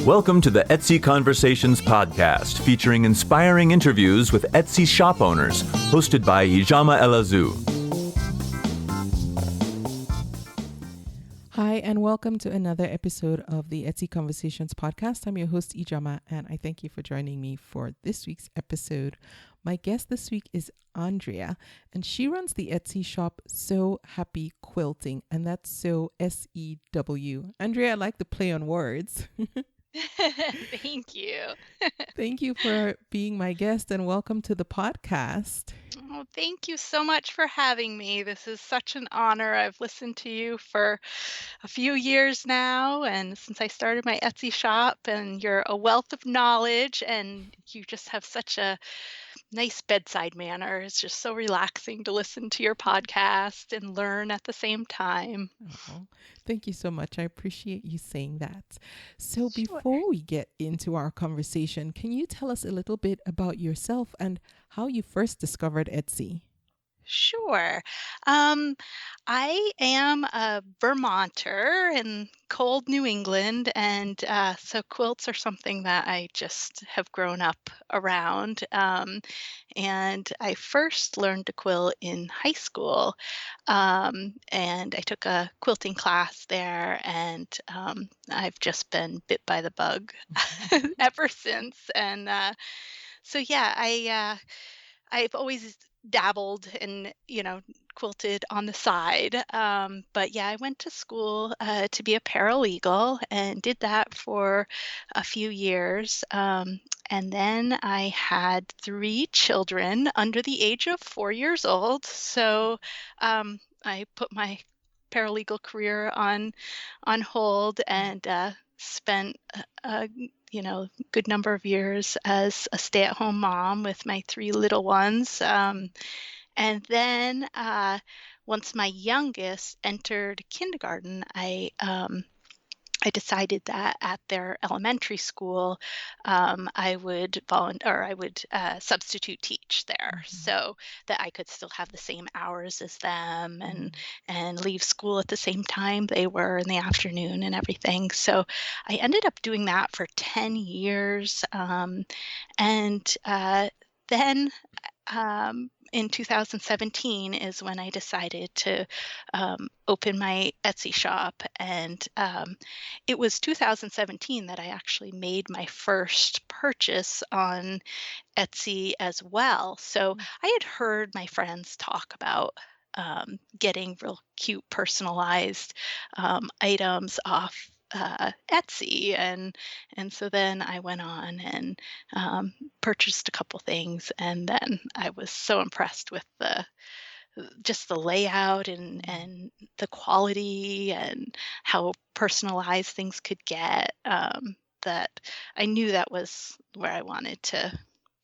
Welcome to the Etsy Conversations podcast, featuring inspiring interviews with Etsy shop owners, hosted by Ijama Elazu. Hi, and welcome to another episode of the Etsy Conversations podcast. I'm your host, Ijama, and I thank you for joining me for this week's episode. My guest this week is Andrea, and she runs the Etsy shop So Happy Quilting, and that's So S-E-W. Andrea, I like the play on words. Thank you. Thank you for being my guest, and welcome to the podcast. Oh, thank you so much for having me. This is such an honor. I've listened to you for a few years now, and since I started my Etsy shop, and you're a wealth of knowledge, and you just have such a nice bedside manner. It's just so relaxing to listen to your podcast and learn at the same time. Oh, thank you so much. I appreciate you saying that. So Sure. before we get into our conversation, can you tell us a little bit about yourself and how you first discovered Etsy? Sure. I am a Vermonter in cold New England, and so quilts are something that I just have grown up around. And I first learned to quilt in high school, and I took a quilting class there, and I've just been bit by the bug ever since. And so, yeah, I've always dabbled and, quilted on the side. But yeah, I went to school to be a paralegal and did that for a few years. And then I had 3 children under the age of 4 years old. So I put my paralegal career on hold and spent good number of years as a stay-at-home mom with my 3 little ones. And then once my youngest entered kindergarten, I decided that at their elementary school, I would substitute teach there, so that I could still have the same hours as them and leave school at the same time they were in the afternoon and everything. So I ended up doing that for 10 years, and then. In 2017 is when I decided to open my Etsy shop, and it was 2017 that I actually made my first purchase on Etsy as well. So I had heard my friends talk about getting real cute, personalized items off Etsy, and so then I went on and purchased a couple things, and then I was so impressed with just the layout and the quality and how personalized things could get, that I knew that was where I wanted to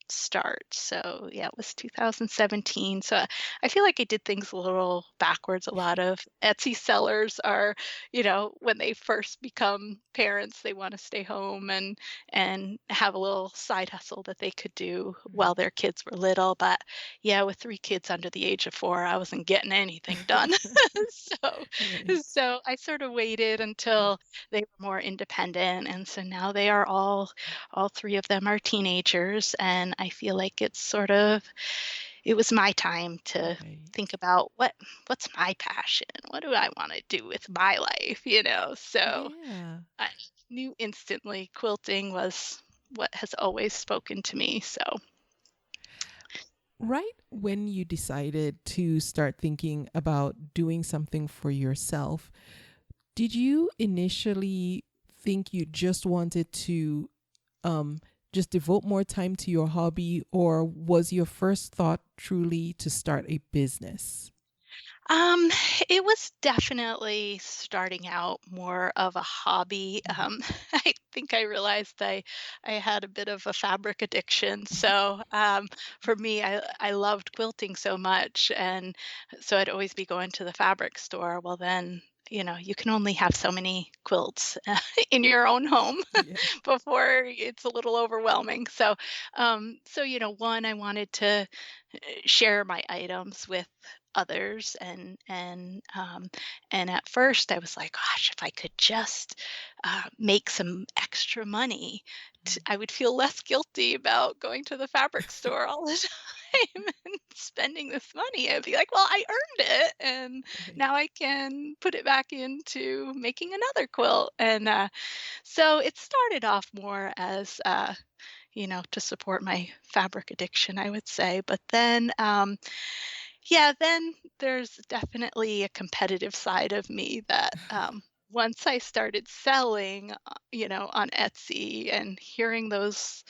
start. So yeah, it was 2017. So I feel like I did things a little backwards. A lot of Etsy sellers are, when they first become parents, they want to stay home and have a little side hustle that they could do while their kids were little. But yeah, with 3 kids under the age of 4, I wasn't getting anything done. so Right. so I sort of waited until they were more independent, and so now they are all 3 of them are teenagers, and I feel like it was my time to Right. think about what's my passion? What do I want to do with my life? So Yeah. I knew instantly quilting was what has always spoken to me. So Right when you decided to start thinking about doing something for yourself, did you initially think you just wanted to just devote more time to your hobby, or was your first thought truly to start a business? Um, it was definitely starting out more of a hobby. I think I realized I had a bit of a fabric addiction. So for me, I loved quilting so much, and so I'd always be going to the fabric store. Well, then. You can only have so many quilts in your own home Yeah. before it's a little overwhelming. So one, I wanted to share my items with others, and at first I was like, gosh, if I could just make some extra money, I would feel less guilty about going to the fabric store all the time and spending this money. I'd be like, well, I earned it, and Right. now I can put it back into making another quilt. And so it started off more as to support my fabric addiction, I would say. But then, yeah, then there's definitely a competitive side of me that once I started selling, on Etsy and hearing those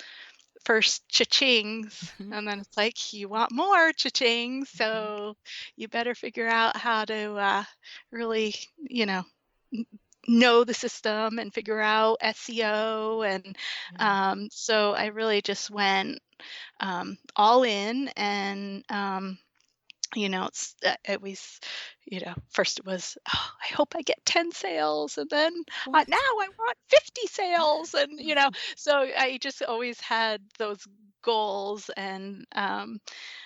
first cha-chings, Mhm. and then it's like, you want more cha-chings, so you better figure out how to really, you know, n- know the system and figure out SEO. And Yeah. so I really just went all in. And it was, first it was, oh, I hope I get 10 sales, and then now What? I want 50 sales. And so I just always had those goals. And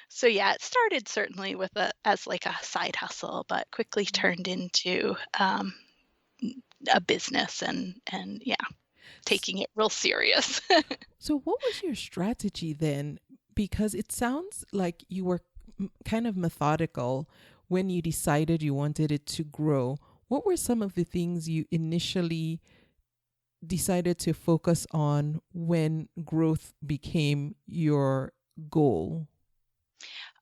so yeah, it started certainly with as like a side hustle, but quickly turned into a business. And yeah, S- taking it real serious. So, what was your strategy then? Because it sounds like you were kind of methodical when you decided you wanted it to grow. What were some of the things you initially decided to focus on when growth became your goal?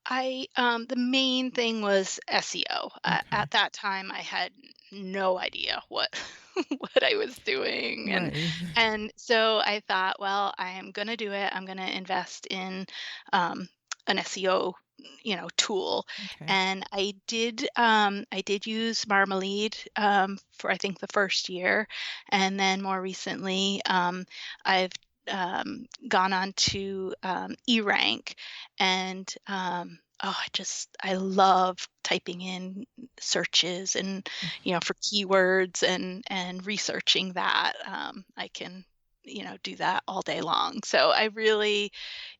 The main thing was SEO. Okay. At that time, I had no idea what what I was doing. and Right. and so I thought, well, I am going to do it. I'm going to invest in um, an SEO, tool. Okay. And I did use Marmalade for, I think, the first year, and then more recently, I've gone on to eRank. And I love typing in searches, and for keywords, and researching that. I can do that all day long, so I really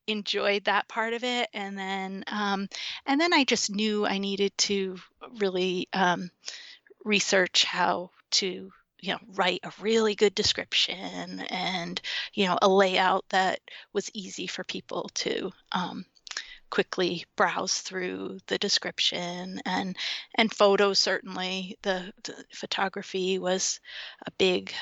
enjoyed that part of it. And then I just knew I needed to really research how to write a really good description, and a layout that was easy for people to quickly browse through the description. And photos, certainly the photography was a big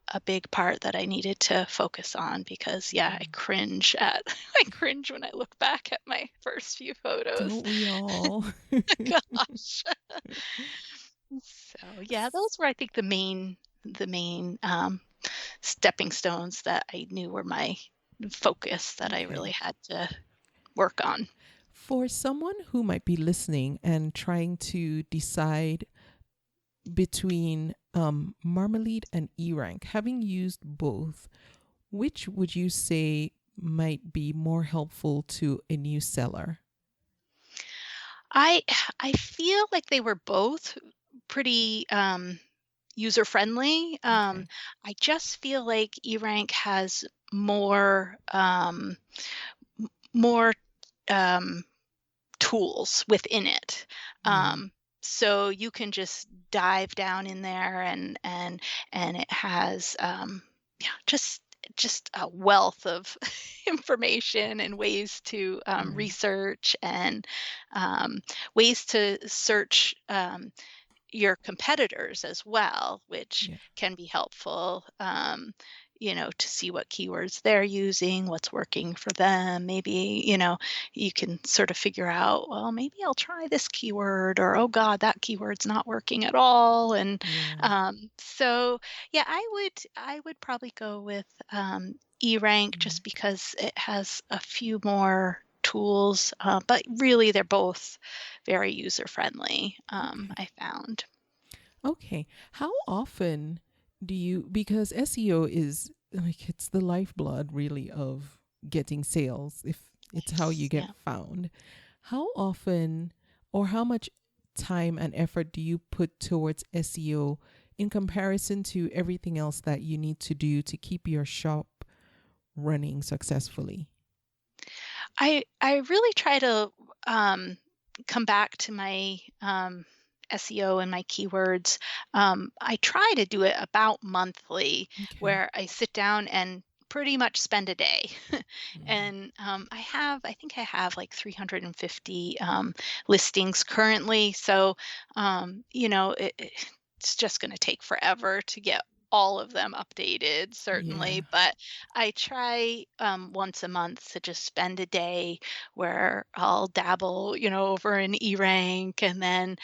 a big part that I needed to focus on, because yeah, I cringe at I cringe when I look back at my first few photos. Don't we all? Gosh. So yeah, those were, I think, the main stepping stones that I knew were my focus, that I really Okay. had to work on. For someone who might be listening and trying to decide between Marmalade and E-Rank, having used both, which would you say might be more helpful to a new seller? I I feel like they were both pretty user friendly. Okay. I just feel like eRank has more um, tools within it. Yeah. So you can just dive down in there, and it has yeah, just a wealth of information, and ways to Right. research, and ways to search your competitors as well, which Yeah. can be helpful, to see what keywords they're using, what's working for them. Maybe, you can sort of figure out, well, maybe I'll try this keyword, or, oh God, that keyword's not working at all. And Yeah. so, yeah, I would probably go with eRank, just E-Rank. because it has a few more tools, but really they're both very user friendly, Okay. I found. Okay. How often because SEO is like it's the lifeblood really of getting sales, if it's how you Yes, get yeah. found. How often or how much time and effort do you put towards SEO in comparison to everything else that you need to do to keep your shop running successfully? I really try to um come back to my SEO and my keywords, I try to do it about monthly, Okay. where I sit down and pretty much spend a day. Mm. And I think I have like 350 listings currently. So, it's just going to take forever to get all of them updated, Yeah. certainly. But I try once a month to just spend a day where I'll dabble, over in E-Rank and then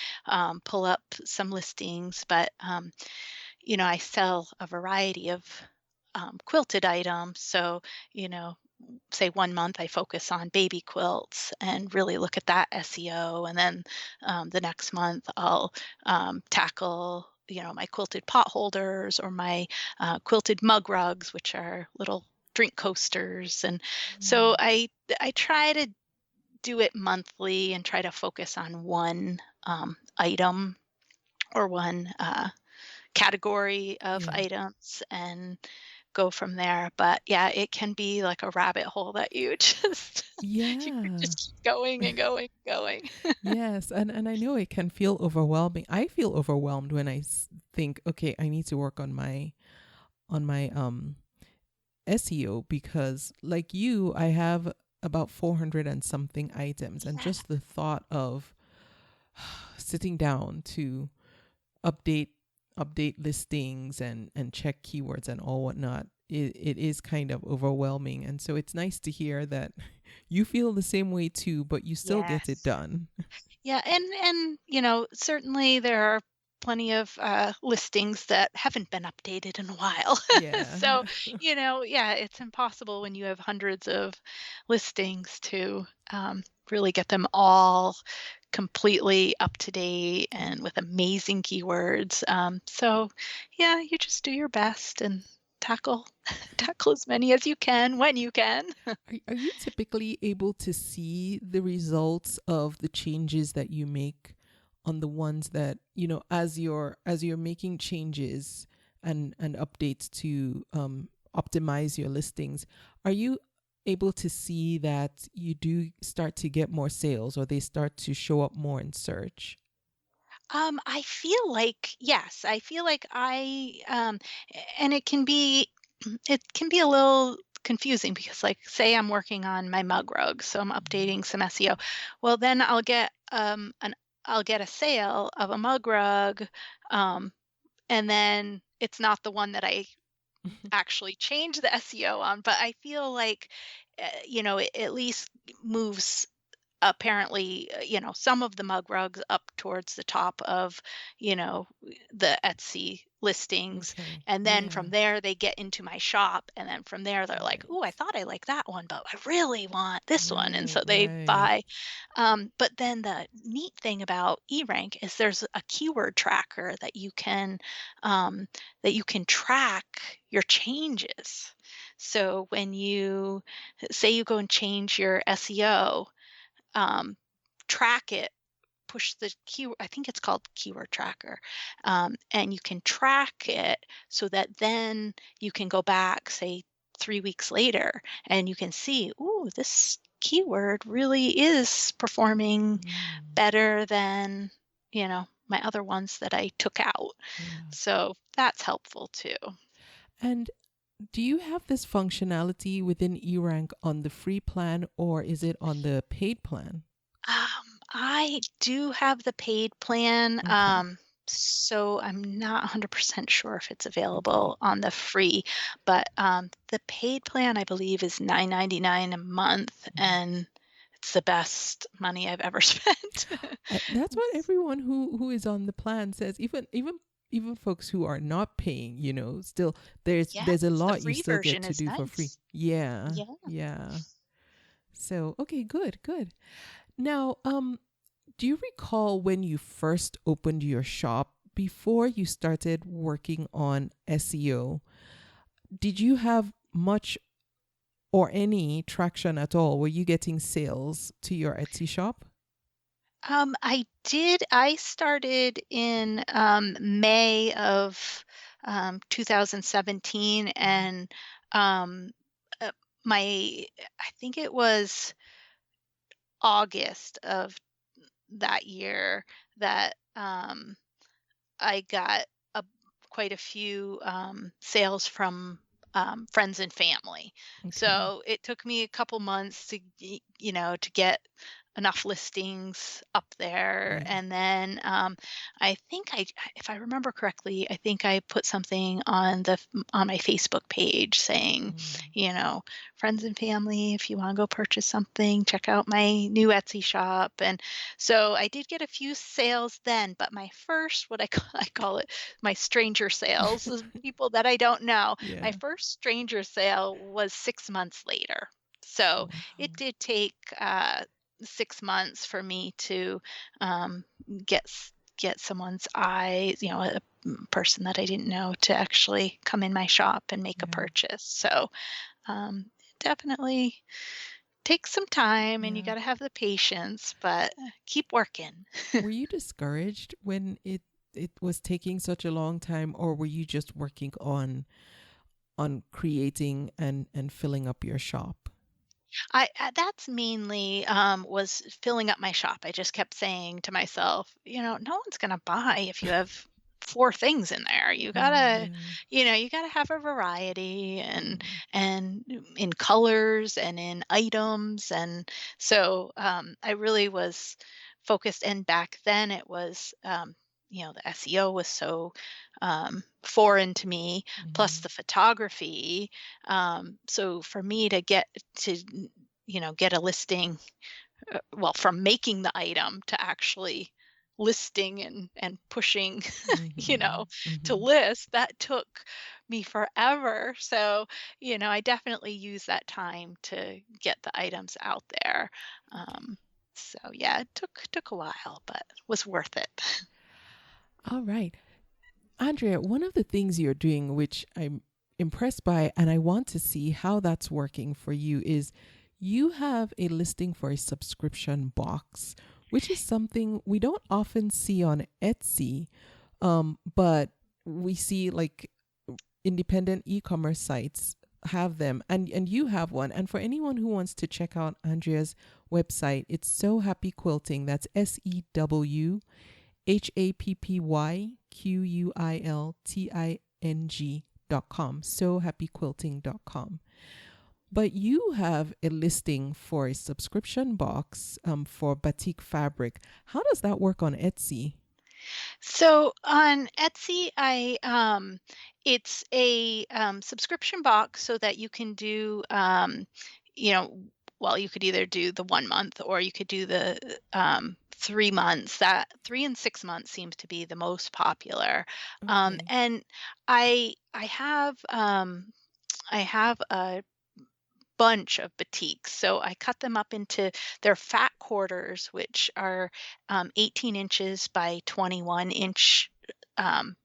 pull up some listings. But I sell a variety of quilted items. So, you know, say one month I focus on baby quilts and really look at that SEO. And then the next month I'll tackle, my quilted pot holders or my quilted mug rugs, which are little drink coasters. And so Mm. I try to do it monthly and try to focus on one item or one category of Yeah. items and go from there. But yeah, it can be like a rabbit hole that you just you could Yeah. just keep going and going and going. Yes, and I know it can feel overwhelming. I feel overwhelmed when think, okay, I need to work on my SEO because like you, I have about 400 and something items, and Yeah. just the thought of sitting down to update update listings and check keywords and all whatnot, it is kind of overwhelming. And so it's nice to hear that you feel the same way too, but you still get it Yes. done. Yeah, and certainly there are plenty of listings that haven't been updated in a while. Yeah. So, yeah, it's impossible when you have hundreds of listings to really get them all completely up to date and with amazing keywords. So, yeah, you just do your best and tackle tackle as many as you can when you can. Are you typically able to see the results of the changes that you make on the ones that, as you're making changes and updates to optimize your listings, are you able to see that you do start to get more sales or they start to show up more in search? I feel like, yes, I feel like and it can be a little confusing because, like, say I'm working on my mug rug, so I'm Mhm. updating some SEO. Well, then I'll get a sale of a mug rug, um, and then it's not the one that I actually changed the SEO on, but I feel like, it at least moves apparently, some of the mug rugs up towards the top of, the Etsy listings. Okay. And then Yeah. from there, they get into my shop. And then from there, they're like, oh, I Right. thought I liked that one, but I really want this one. And Right. so they Right. buy. But then the neat thing about eRank is there's a keyword tracker um, that you can track your changes. So when you say you go and change your SEO, um, track it, push the key. I think it's called keyword tracker, and you can track it so that then you can go back, say 3 weeks later, and you can see, ooh, this keyword really is performing Mm. better than my other ones that I took out. Yeah. So that's helpful too. And do you have this functionality within eRank on the free plan or is it on the paid plan? I do have the paid plan, Okay. so I'm not 100% sure if it's Okay. available on the free, but the paid plan I believe is 9.99 a month, Mhm. and it's the best money I've ever spent. That's what everyone who is on the plan says. Even folks who are not paying, still there's a Yes, the lot you free still get version to is do for free. nice. Yeah. Yeah. Yeah. So, okay, good, good. Now, do you recall when you first opened your shop before you started working on SEO? Did you have much or any traction at all? Were you getting sales to your Etsy shop? I did. I started in May of 2017, Mhm. and um, uh, I think it was August of that year that I got a quite a few sales from friends and family. Okay. So it took me a couple months to to get enough listings up there, Yeah. and then I think if I remember correctly, I think I put something on on my Facebook page saying, Mm. you know, friends and family, if you want to go purchase something, check out my new Etsy shop. And so I did get a few sales then, but my first, what I call it, my stranger sales, is people that I don't know. My Yeah. first stranger sale was 6 months later. So it Wow. did take 6 months for me to um, get get someone's eyes, a person that I didn't know, to actually come in my shop and make a Yeah. purchase. So definitely takes some time, and you Yeah. got to have the patience, but keep working. Were you discouraged when it was taking such a long time, or were you just working on creating and filling up your shop? That's mainly was filling up my shop. I just kept saying to myself, no one's gonna buy if you have four things in there. You gotta, Yeah. you gotta have a variety, Mm. and in colors and in items. And so I really was focused. And back then it was the SEO was so foreign to me, plus Mhm. the photography. So for me to to get a listing, well, from making the item to actually listing and pushing, you know, Mhm. to Mhm. list, that took me forever. So, I definitely use that time to get the items out there. Um, so yeah, it took a while, but was worth it. All right. Andrea, one of the things you're doing, which I'm impressed by, and I want to see how that's working for you, is you have a listing for a subscription box, which is something we don't often see on Etsy, but we see like independent e-commerce sites have them, and you have one. And for anyone who wants to check out Andrea's website, it's So Happy Quilting. That's SEWHAPPYQUILTING.com. SoHappyQuilting.com. But you have a listing for a subscription box for batik fabric. How does that work on Etsy? So on Etsy, it's a subscription box so that you can do, you know, well, you could either do the 1 month, or you could do the 3 months. That 3 and 6 months seems to be the most popular. Okay. And I have a bunch of batiks. So I cut them up into their fat quarters, which are 18 inches by 21-inch um,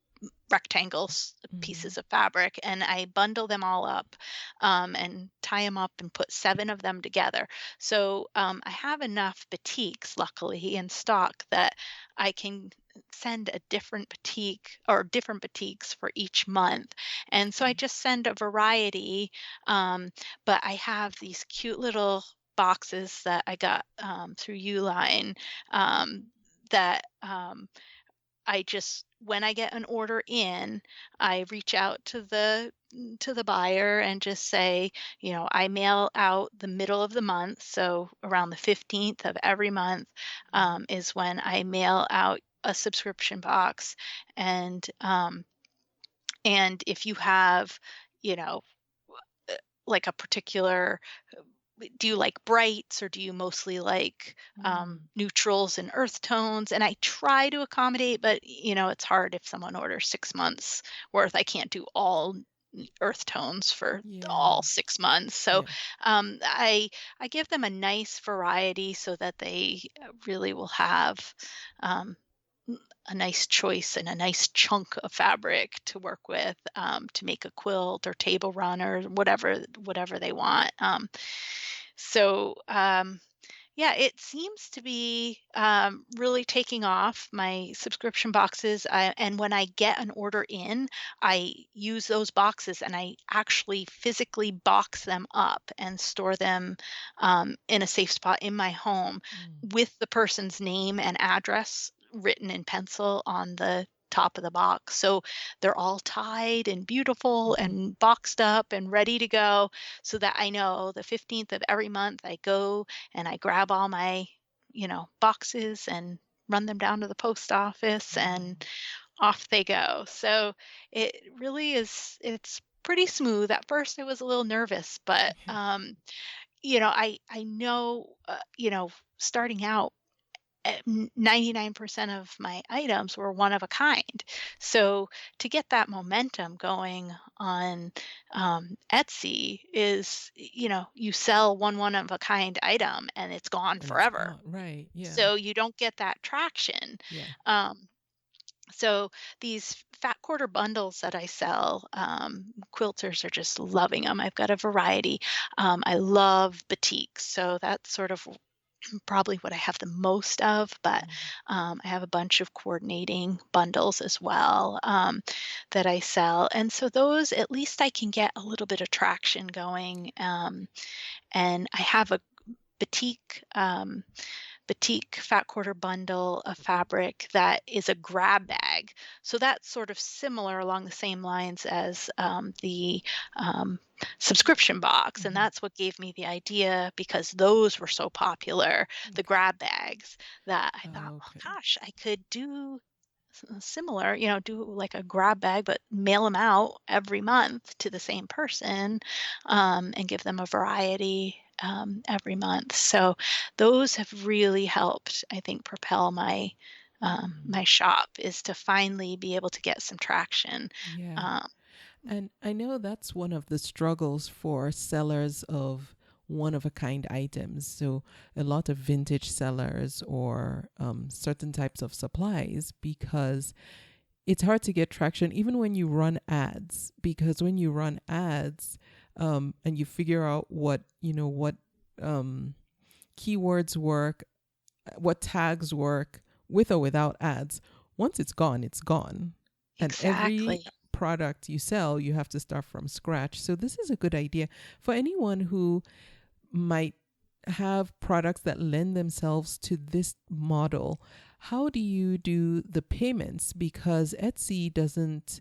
rectangles, Mm-hmm. pieces of fabric, and I bundle them all up, and tie them up and put 7 of them together. So I have enough batiks, luckily, in stock that I can send a different batik, or different batiks, for each month. And so I Okay. just send a variety, um, but I have these cute little boxes that I got through Uline, that I just, when I get an order in, I reach out to the buyer and just say, I mail out the middle of the month, so around the 15th of every month is when I mail out a subscription box. And if you have, you know, like a particular, do you like brights, or do you mostly like Mm. neutrals and earth tones? And I try to accommodate, but it's hard if someone orders 6 months worth. I can't do all earth tones for Yeah. all 6 months. So Yeah. I give them a nice variety so that they really will have um, a nice choice and a nice chunk of fabric to work with, to make a quilt or table run or whatever they want. So Yeah, it seems to be really taking off my subscription boxes. And when I get an order in, I use those boxes and I actually physically box them up and store them in a safe spot in my home Mm. with the person's name and address written in pencil on the top of the box. So they're all tied and beautiful Mhm. and boxed up and ready to go so that I know the 15th of every month I go and I grab all my, boxes and run them down to the post office and Wow. off they go. So it really is, it's pretty smooth. At first I was a little nervous, but I know, starting out 99% of my items were one of a kind. So to get that momentum going on Etsy is, you sell one of a kind item and it's gone And it's forever. gone. Right. Yeah. So you don't get that traction. Yeah. Um, so these fat quarter bundles that I sell, quilters are just loving them. I've got a variety. I love batiks, so that's sort of probably what I have the most of, but Mhm. I have a bunch of coordinating bundles as well that I sell. And so those, at least I can get a little bit of traction going. And I have a batik. Batik fat quarter bundle of fabric that is a grab bag. So that's sort of similar along the same lines as the um, subscription box. And Mhm. that's what gave me the idea because those were so popular, the Okay. grab bags, that I thought, Oh, well, okay. gosh, I could do similar, do like a grab bag, but mail them out every month to the same person and give them a variety every month. So those have really helped, I think, propel Mm. my shop is to finally be able to get some traction. Yeah. Um, And I know that's one of the struggles for sellers of one of a kind items. So, a lot of vintage sellers or certain types of supplies, because it's hard to get traction even when you run ads. Because when you run ads and you figure out what um, keywords work, what tags work with or without ads, once it's gone, it's gone. And every exactly. product you sell, you have to start from scratch. So this is a good idea for anyone who might have products that lend themselves to this model. How do you do the payments? Because Etsy doesn't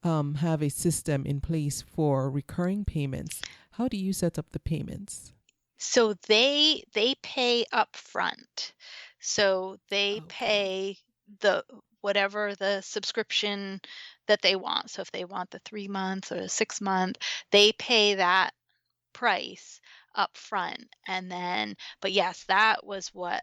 have a system in place for recurring payments. How do you set up the payments? So they pay up front. So they Okay. pay the whatever the subscription that they want. So if they want the 3 months or the 6 month, they pay that price up front. And then, but yes, that was what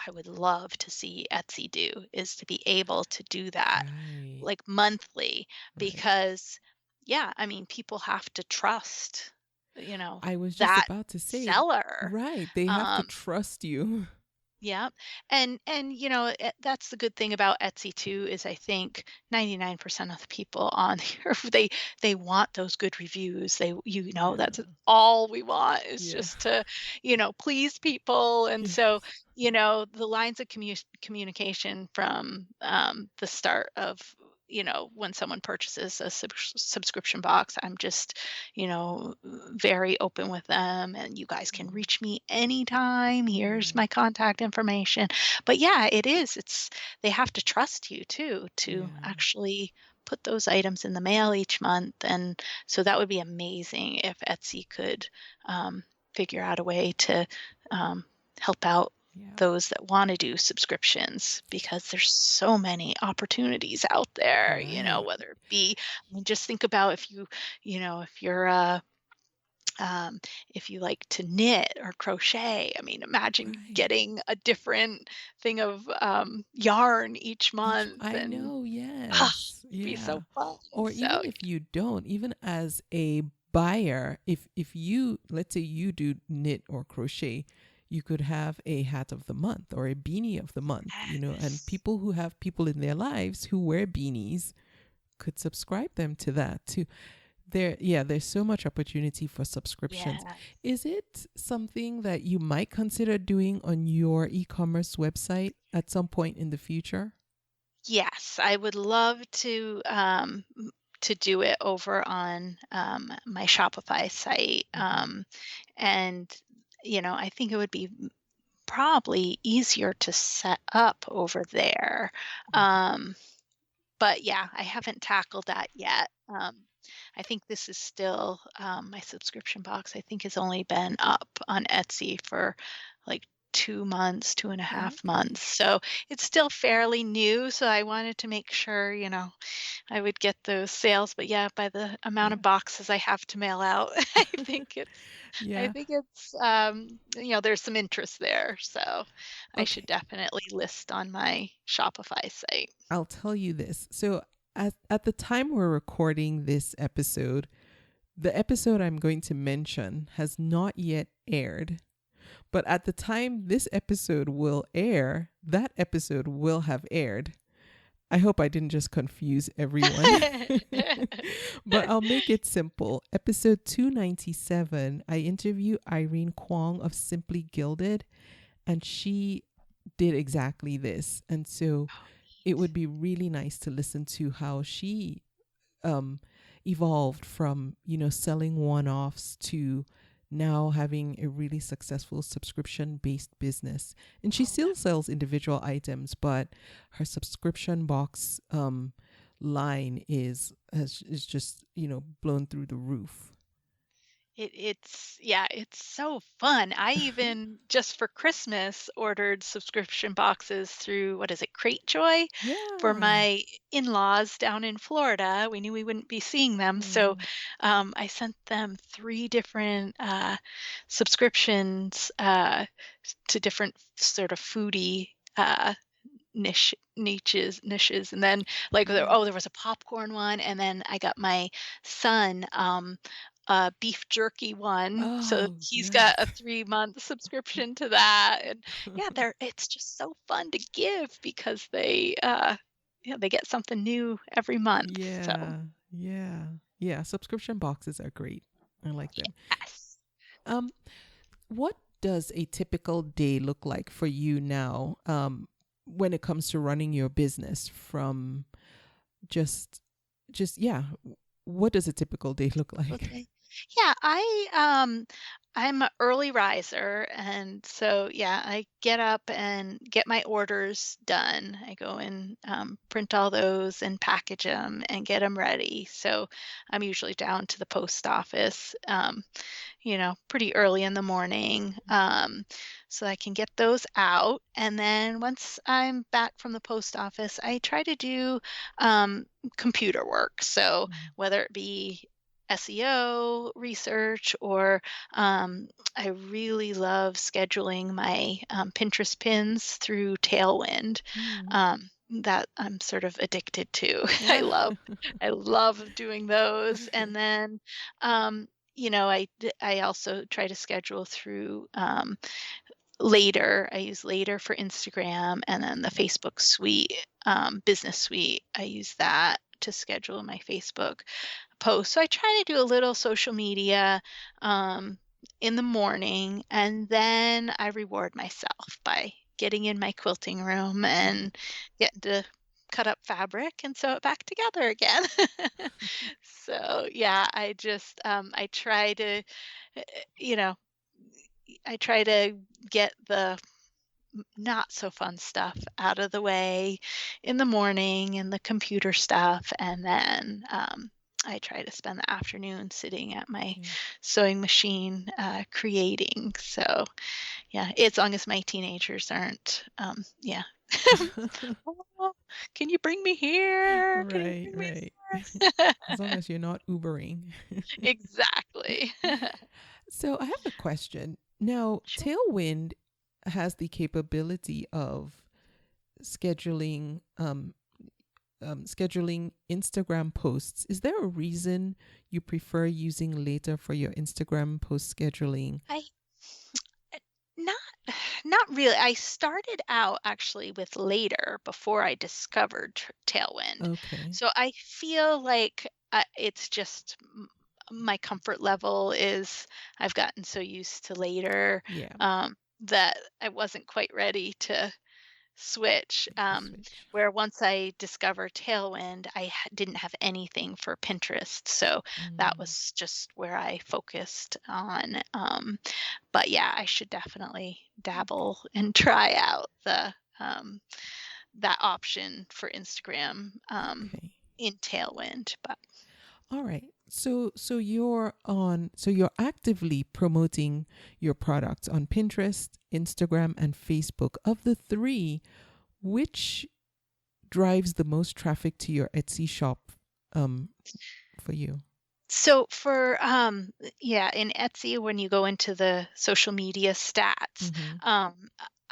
I would love to see Etsy do, is to be able to do that Right. like monthly Right. because yeah, I mean, people have to trust, you know, I was just that about to say, seller. right. They have to Um, trust you. yeah. And that's the good thing about Etsy too, is I think 99% of the people on here they want those good reviews. That's Yeah. all we want is Yeah. just to, please people. And Yeah. so, the lines of communication from the start of when someone purchases a subscription box, I'm just, very open with them, and you guys can Mm. reach me anytime. Here's Right. my contact information. But yeah, it's they have to trust you too to Yeah. actually put those items in the mail each month. And so that would be amazing if Etsy could um, figure out a way to um, help out Yeah. those that want to do subscriptions, because there's so many opportunities out there, Right. whether it be, I mean, just think about if if you're um, if you like to knit or crochet. I mean, imagine Right. getting a different thing of yarn each month, I and know, ah, yes. it'd be so Yeah. fun. Or So even if you don't, even as a buyer, if you, let's say you do knit or crochet, you could have a hat of the month or a beanie of the month, and yes, people who have people in their lives who wear beanies could subscribe them to that too. there's so much opportunity for subscriptions. Yeah. Is it something that you might consider doing on your e-commerce website at some point in the future? Yes, I would love to do it over on my Shopify site. Mhm. And I think it would be probably easier to set up over there. Um, but yeah, I haven't tackled that yet. I think this is still my subscription box. I think has only been up on Etsy for like 2 months, two and a half Okay. months. So it's still fairly new. So I wanted to make sure, I would get those sales. But yeah, by the amount of Yeah. boxes I have to mail out, I Yeah. think it's there's some interest there. So I should Okay. definitely list on my Shopify site. I'll tell you this. So at the time we're recording this episode, the episode I'm going to mention has not yet aired. But at the time this episode will air, that episode will have aired. I hope I didn't just confuse everyone. But I'll make it simple. Episode 297, I interview Irene Kwong of Simply Gilded, and she did exactly this. And so it would be really nice to listen to how she um, evolved from, selling one-offs to now having a really successful subscription-based business. And she Oh, still sells individual items, but her subscription box line is just, blown through the roof. it's so fun. I even just for Christmas ordered subscription boxes through what is it, Cratejoy for Yeah. my in-laws down in Florida. We knew we wouldn't be seeing them, so Mm. I sent them three different subscriptions to different sort of foodie niches, and then Yeah. there was a popcorn one, and then I got my son a beef jerky one, so Oh, he's got a yes. 3-month subscription to that. And yeah, it's just so fun to give because they get something new every month. So Yeah. Yeah. Yeah. Subscription boxes are great. I like them. yes. Um, what does a typical day look like for you now, when it comes to running your business from just, yeah. What does a typical day look like? Okay. Yeah, I'm an early riser, and so yeah, I get up and get my orders done. I go and print all those and package them and get them ready. So I'm usually down to the post office, pretty early in the morning, so I can get those out. And then once I'm back from the post office, I try to do computer work. So Mm. whether it be SEO research or I really love scheduling my Pinterest pins through Tailwind. Mm. That I'm sort of addicted to. Yeah. I love doing those. And then I also try to schedule through Later. I use Later for Instagram, and then the Facebook suite, business suite. I use that to schedule my Facebook posts. So I try to do a little social media in the morning, and then I reward myself by getting in my quilting room and getting to cut up fabric and sew it back together again. So yeah, I try to, uh, you know, I try to get the not so fun stuff out of the way in the morning and the computer stuff. And then I try to spend the afternoon sitting at my Yeah. sewing machine creating. So, yeah, as long as my teenagers aren't, yeah. "Oh, can you bring me here? Can you Right, bring me right. there?" As long as you're not Ubering. Exactly. So I have a question. Now, Sure. Tailwind has the capability of scheduling scheduling Instagram posts. Is there a reason you prefer using Later for your Instagram post scheduling? I not Not really. I started out actually with later before I discovered Tailwind. Okay. So I feel like it's just my comfort level is I've gotten so used to later Yeah. that I wasn't quite ready to switch. Make the switch. Where once I discovered Tailwind, I didn't have anything for Pinterest. So that Mm. was just where I focused on. But yeah, I should definitely dabble and try out the that option for Instagram Okay. in Tailwind. But All right. So you're actively promoting your products on Pinterest, Instagram, and Facebook. Of the three, which drives the most traffic to your Etsy shop um for you? so for yeah, in Etsy, when you go into the social media stats, Mm-hmm.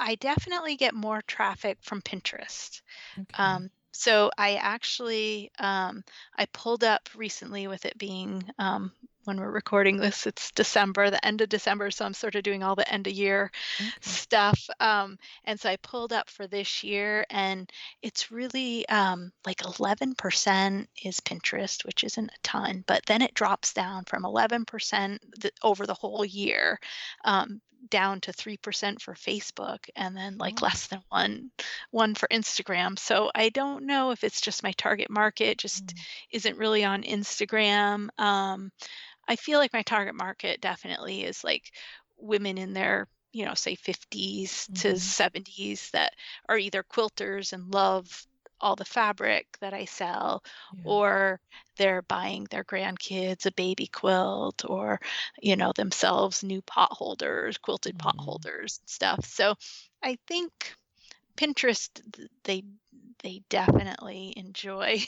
I definitely get more traffic from Pinterest. Okay. So I actually I pulled up recently with it being when we're recording this, it's December, the end of December, so I'm sort of doing all the end of year Okay. stuff. And so I pulled up for this year, and it's really like 11% is Pinterest, which isn't a ton, but then it drops down from 11% over the whole year. Down to 3% for Facebook, and then like Oh. less than one for Instagram. So I don't know if it's just my target market just Mm. isn't really on Instagram. I feel like my target market definitely is like women in their, say 50s to Mm-hmm. 70s that are either quilters and love all the fabric that I sell, Yeah. or they're buying their grandkids a baby quilt, or, themselves new pot holders, quilted pot Mm. holders and stuff. So I think Pinterest, they definitely enjoy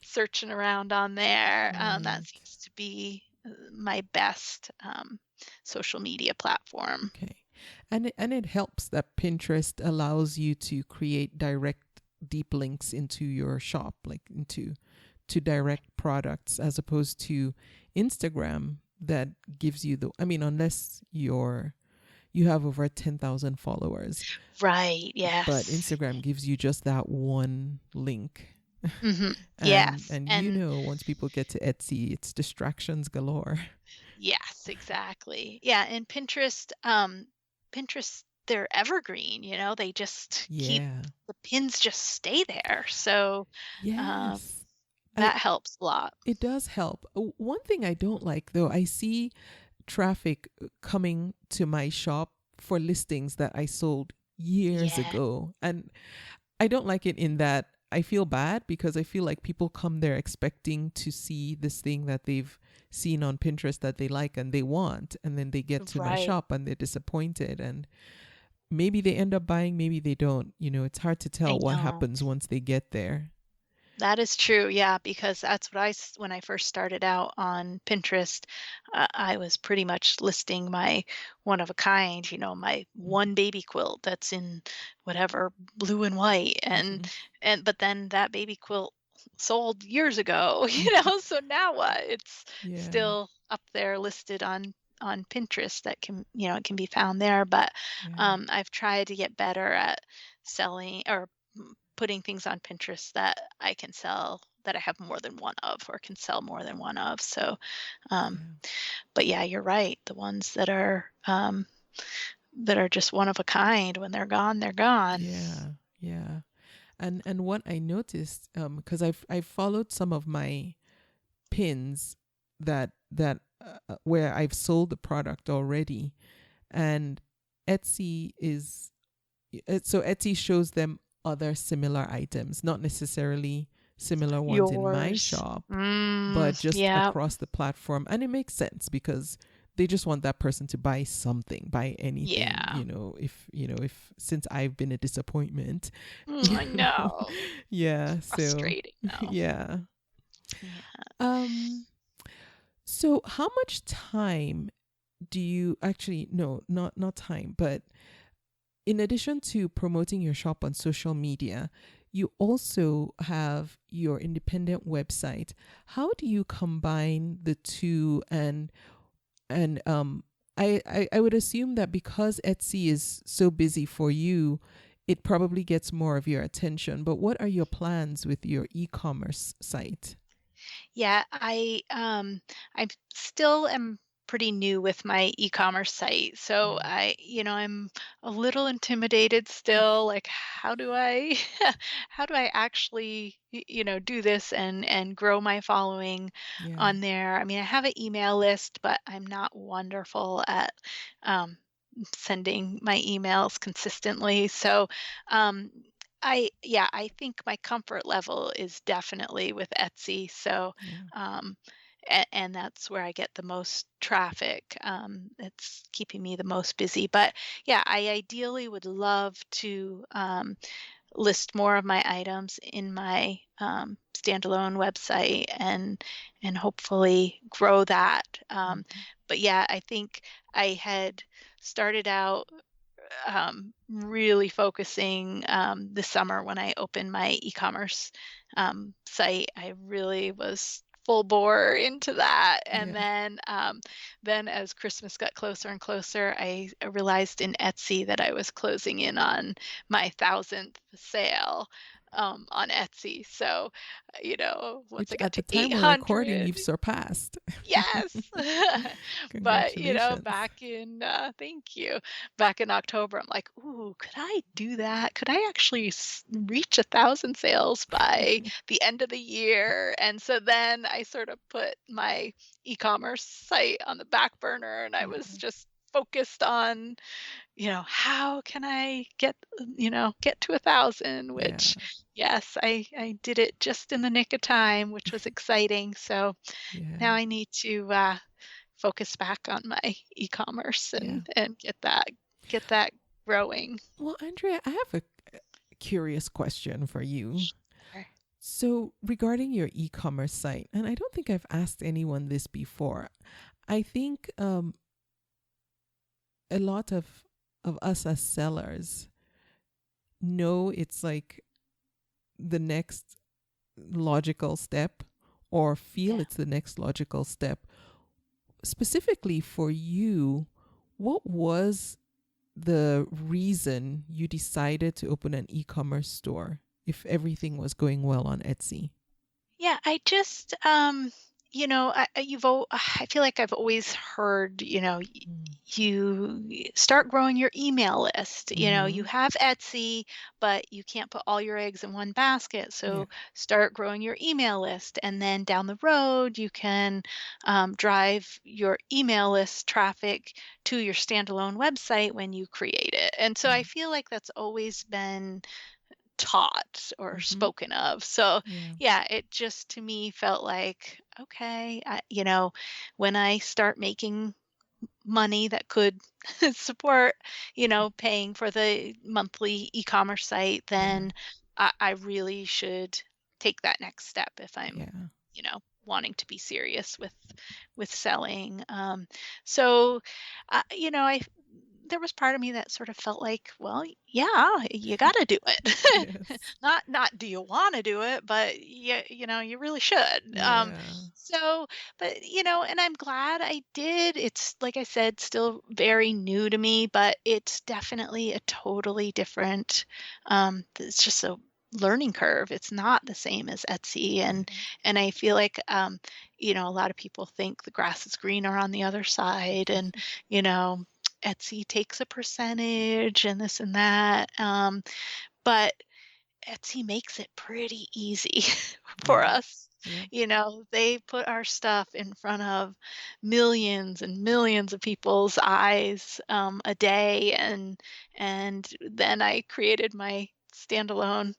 searching around on there. That Right. seems to be my best social media platform. Okay. And it helps that Pinterest allows you to create direct deep links into your shop, like into to direct products, as opposed to Instagram that gives you the, I mean, unless you have over 10,000 followers, Right. but Yes. Instagram gives you just that one link. and Yes. and And once people get to Etsy, it's distractions galore. yes, exactly. Yeah. And Pinterest, they're evergreen. They just keep Yeah. the pins just stay there. So um, Yes. I that helps a lot. It does help. One thing I don't like though, I see traffic coming to my shop for listings that I sold years Yeah. ago. And I don't like it in that I feel bad because I feel like people come there expecting to see this thing that they've seen on Pinterest that they like and they want. And then they get to my Right. shop and they're disappointed. And maybe they end up buying, maybe they don't. It's hard to I tell what know. happens once they get there. That is true, yeah, because that's what when I first started out on Pinterest, I was pretty much listing my one of a kind, my one baby quilt that's in whatever blue and white, and Mm-hmm. but then that baby quilt sold years ago, so now what? It's Yeah. still up there listed on Pinterest that can, it can be found there, but Yeah. I've tried to get better at selling or putting things on Pinterest that I can sell, that I have more than one of, or can sell more than one of. So, um, Yeah. but yeah, you're right. The ones that are just one of a kind, when they're gone, they're gone. Yeah. Yeah. And what I noticed, because I've followed some of my pins that where I've sold the product already, and Etsy is so Etsy shows them other similar items, not necessarily similar ones in my Yours. shop, but just Yeah. across the platform. And it makes sense because they just want that person to buy something, buy anything, Yeah. if since I've been a disappointment, I know. yeah, so Frustrating though. yeah. Yeah. um so how much time do you actually, no, not time, but in addition to promoting your shop on social media, you also have your independent website. How do you combine the two, and I would assume that because Etsy is so busy for you, it probably gets more of your attention. But what are your plans with your e-commerce site? Yeah, I still am pretty new with my e-commerce site. So Mm. I'm a little intimidated still. Like, how do I how do I actually, do this and grow my following Yeah. on there? I mean, I have an email list, but I'm not wonderful at um sending my emails consistently. So, um, I think my comfort level is definitely with Etsy. So, Yeah. um, and that's where I get the most traffic. It's keeping me the most busy. But yeah, I ideally would love to list more of my items in my standalone website and hopefully grow that. Mhm. But yeah, I think I had started out really focusing this summer when I opened my e-commerce site. I really was full bore into that, and Yeah. then as Christmas got closer and closer, I realized in Etsy that I was closing in on my 1,000th sale on Etsy. So, once Which I got at to the time we're recording, 800. you've surpassed. Yes. But, Congratulations. back in thank you. Back in October, I'm like, "Ooh, could I do that? Could I actually reach 1,000 sales by the end of the year?" And so then I sort of put my e-commerce site on the back burner, and I was Yeah. just focused on, how can I get to 1,000, Yeah. which, yes, I did it just in the nick of time, which was exciting. So now Yeah. I need to focus back on my e-commerce Yeah. and get that growing. Well, Andrea, I have a curious question for you. Sure. So, regarding your e-commerce site, and I don't think I've asked anyone this before. I think a lot of us as sellers know it's like the next logical step, or feel Yeah. it's the next logical step. Specifically for you, what was the reason you decided to open an e-commerce store if everything was going well on Etsy? Yeah, I just I feel like I've always heard, you start growing your email list. You Mm-hmm. have Etsy, but you can't put all your eggs in one basket. Yeah. So start growing your email list, and then down the road, you can drive your email list traffic to your standalone website when you create it. And so I feel like that's always been taught or Mm-hmm. spoken of. So, Yeah. yeah, it just to me felt like, okay, when I start making money that could support, paying for the monthly e-commerce site, Yeah. then I really should take that next step if I'm, Yeah. wanting to be serious with selling. So, I there was part of me that sort of felt like, well, yeah, you got to do it. Yes. Not do you want to do it, but you really should. Yeah. So, but and I'm glad I did. It's like I said, still very new to me, but it's definitely a totally different. It's just a learning curve. It's not the same as Etsy, Yeah. and I feel like a lot of people think the grass is greener on the other side, and you know Etsy takes a percentage and this and that. But Etsy makes it pretty easy for Yeah. us. Yeah. They put our stuff in front of millions and millions of people's eyes a day, and then I created my standalone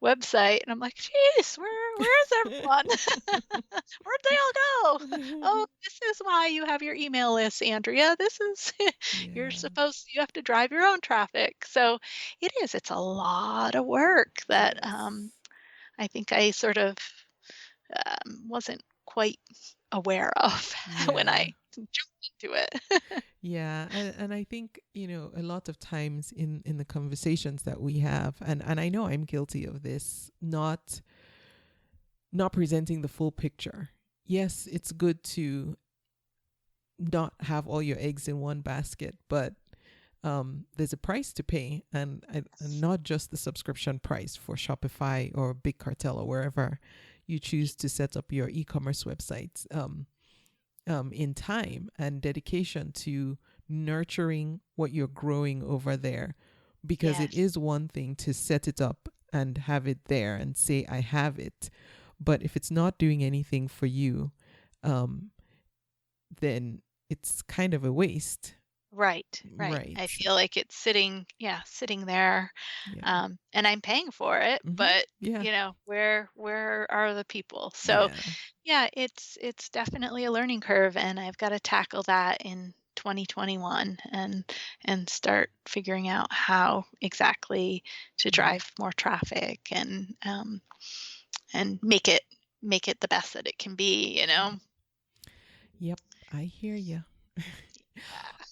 website, and I'm like, "Geez, where is everyone? Where'd they all go? Oh, this is why you have your email list, Andrea. This is Yeah. you have to drive your own traffic." So it's a lot of work that Yes. I think I sort of wasn't quite aware of when Yeah. I jumped into it. Yeah, and I think, a lot of times in the conversations that we have, and I know I'm guilty of this, not presenting the full picture. Yes, it's good to not have all your eggs in one basket, but there's a price to pay, and not just the subscription price for Shopify or Big Cartel or wherever you choose to set up your e-commerce websites. In time and dedication to nurturing what you're growing over there, because it is one thing to set it up and have it there and say, I have it. But if it's not doing anything for you, then it's kind of a waste. Right. I feel like it's sitting there, Yeah. and I'm paying for it, but where are the people? So it's definitely a learning curve, and I've got to tackle that in 2021 and start figuring out how exactly to drive more traffic and make it the best that it can be, Yep, I hear you.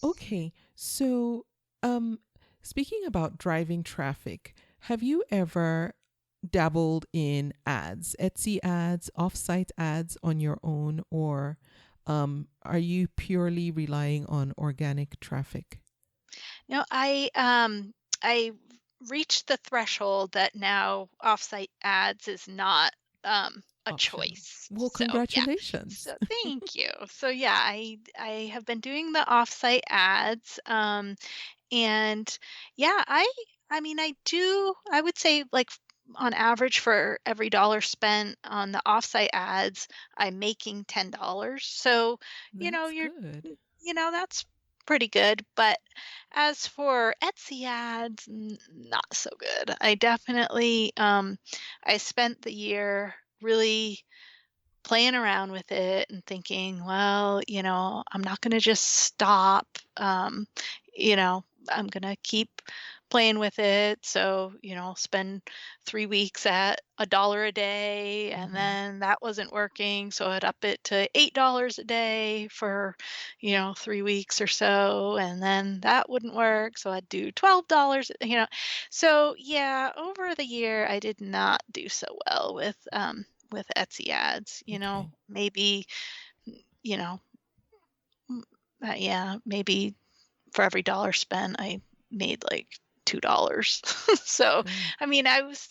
Okay, so speaking about driving traffic, have you ever dabbled in ads, Etsy ads, offsite ads on your own, or are you purely relying on organic traffic? I reached the threshold that now offsite ads is not a Option. choice. Well, So congratulations. So thank you. So I have been doing the offsite ads, and I would say, like, on average, for every dollar spent on the offsite ads, I'm making $10. So That's you're good. that's pretty good. But as for Etsy ads, not so good. I definitely I spent the year really playing around with it and thinking, well, I'm not going to just stop. I'm going to keep playing with it. So, spend 3 weeks at $1 a day, and then that wasn't working. So I'd up it to $8 a day for, 3 weeks or so. And then that wouldn't work. So I'd do $12, So over the year, I did not do so well with Etsy ads, Okay. maybe, maybe for every dollar spent, I made like $2. So, Good. I was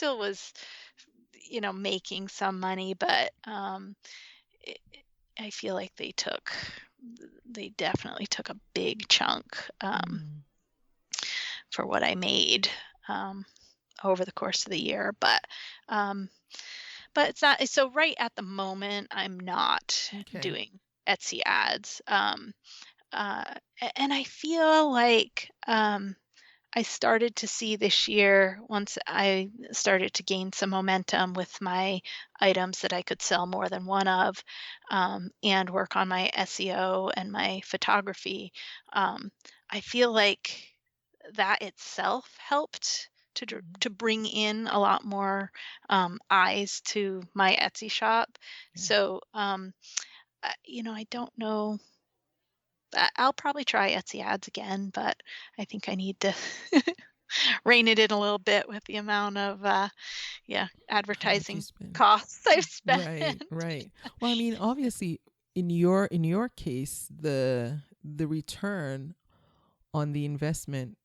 making some money, but it, I feel like they definitely took a big chunk for what I made over the course of the year. But it's not so right at the moment. I'm not doing Etsy ads. And I feel like I started to see this year, once I started to gain some momentum with my items that I could sell more than one of, and work on my SEO and my photography. I feel like that itself helped to bring in a lot more eyes to my Etsy shop. So, I don't know. I'll probably try Etsy ads again, but I think I need to rein it in a little bit with the amount of advertising costs I've spent. Right. Well, obviously, in your case, the return on the investment,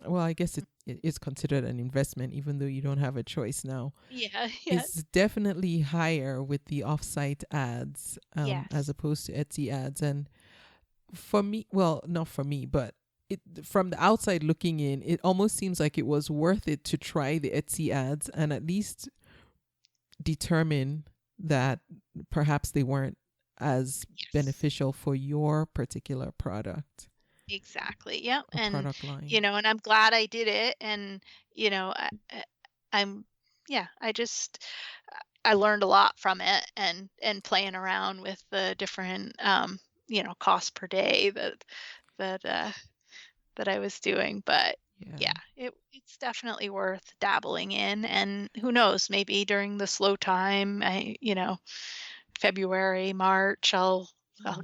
I guess it is considered an investment, even though you don't have a choice now. It's definitely higher with the offsite ads as opposed to Etsy ads. And for me, well, not for me, but from the outside looking in, it almost seems like it was worth it to try the Etsy ads and at least determine that perhaps they weren't as beneficial for your particular product. Exactly. Yep. And product line. And I'm glad I did it. And I'm I learned a lot from it, and playing around with the different cost per day that I was doing. But it's definitely worth dabbling in. And who knows, maybe during the slow time, February, March, I'll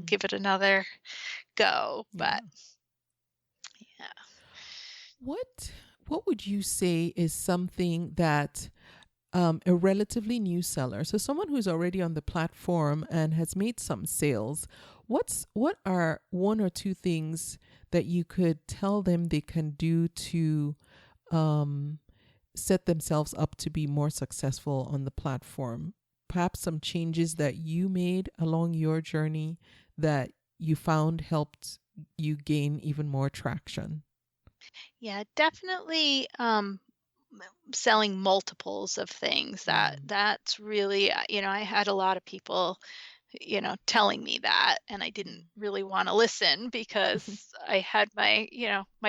give it another go. But what would you say is something that a relatively new seller, so someone who's already on the platform and has made some sales, what are one or two things that you could tell them they can do to um, set themselves up to be more successful on the platform? Perhaps some changes that you made along your journey that you found helped you gain even more traction. Yeah, definitely selling multiples of things. That's really, I had a lot of people, telling me that, and I didn't really want to listen because I had my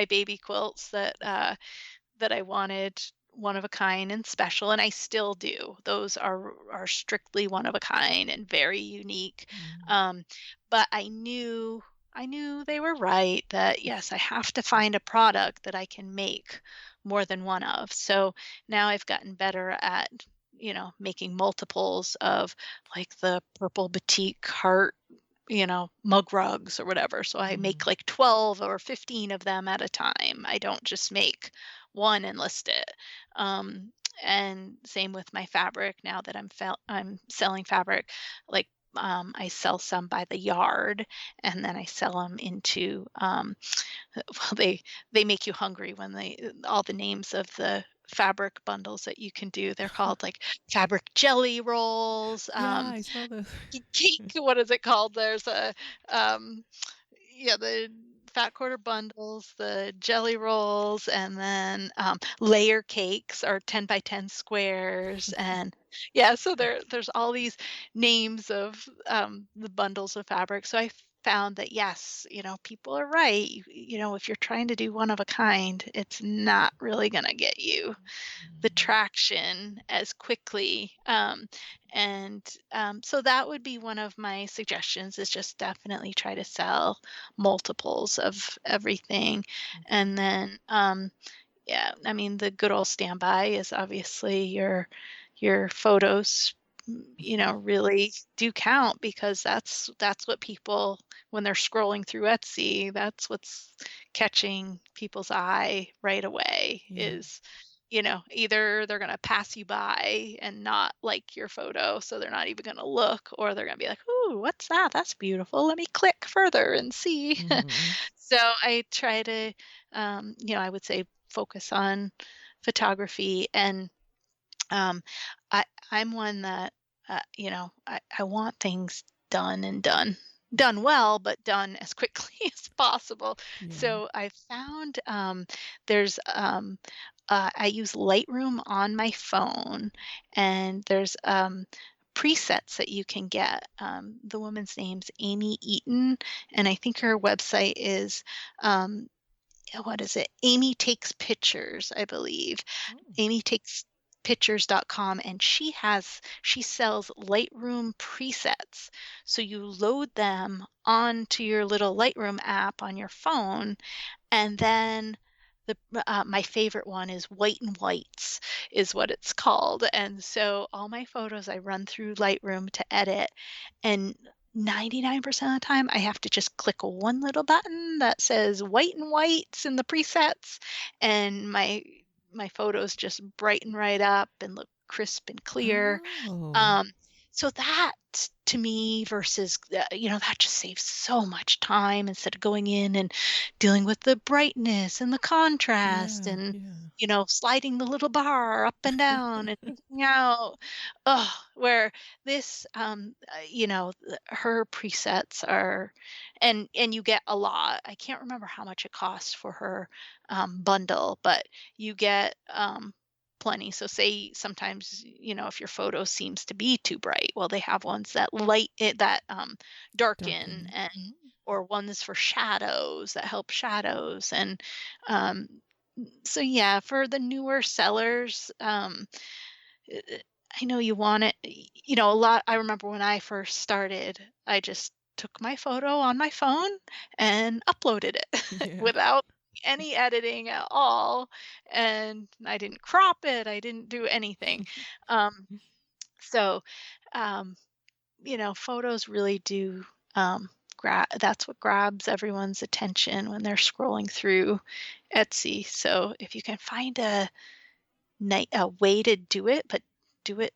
baby quilts that I wanted one of a kind and special, and I still do. Those are strictly one of a kind and very unique. Mm. Um, but I knew they were right that yes, I have to find a product that I can make more than one of. So now I've gotten better at making multiples of like the purple batik heart mug rugs or whatever. So I Mm. make like 12 or 15 of them at a time. I don't just make one and list it. Um, and same with my fabric now that I'm selling fabric, like I sell some by the yard, and then I sell them into well, they make you hungry when they all the names of the fabric bundles that you can do. They're called like fabric jelly rolls, Yeah, I saw the. cake. What is it called? There's a um, yeah, the fat quarter bundles, the jelly rolls, and then layer cakes are 10 by 10 squares. And yeah, so there's all these names of the bundles of fabric. So I found that yes, people are right. If you're trying to do one of a kind, it's not really going to get you the traction as quickly. And so that would be one of my suggestions, is just definitely try to sell multiples of everything. And then, yeah, I mean, the good old standby is obviously your photos, really do count, because that's what people, when they're scrolling through Etsy, that's what's catching people's eye right away. Yeah. Is either they're going to pass you by and not like your photo, so they're not even going to look, or they're going to be like, "Ooh, what's that? That's beautiful. Let me click further and see." Mm-hmm. So I try to, I would say focus on photography. And um, I'm one that, I want things done and done well, but done as quickly as possible. Yeah. So I found there's I use Lightroom on my phone, and there's presets that you can get. The woman's name's Amy Eaton, and I think her website is um, what is it? Amy Takes Pictures, I believe. Oh. AmyTakesPictures.com, and she sells Lightroom presets. So you load them onto your little Lightroom app on your phone, and then my favorite one is White and Whites, is what it's called. And so all my photos I run through Lightroom to edit, and 99% of the time I have to just click one little button that says White and Whites in the presets, and my photos just brighten right up and look crisp and clear. Oh. Um, so that, to me, versus that just saves so much time instead of going in and dealing with the brightness and the contrast, Yeah. and Yeah. sliding the little bar up and down and picking out. Oh, where this, her presets are, and you get a lot. I can't remember how much it costs for her bundle, but you get plenty. So say sometimes, if your photo seems to be too bright, well, they have ones that light it, that darken, Darken. and Mm. or ones for shadows that help shadows. And um, so yeah, for the newer sellers, uh, I know you want it, a lot. I remember when I first started, I just took my photo on my phone and uploaded it Yeah. without any editing at all. And I didn't crop it, I didn't do anything. Um, so, um, photos really do that's what grabs everyone's attention when they're scrolling through Etsy. So if you can find a way to do it, but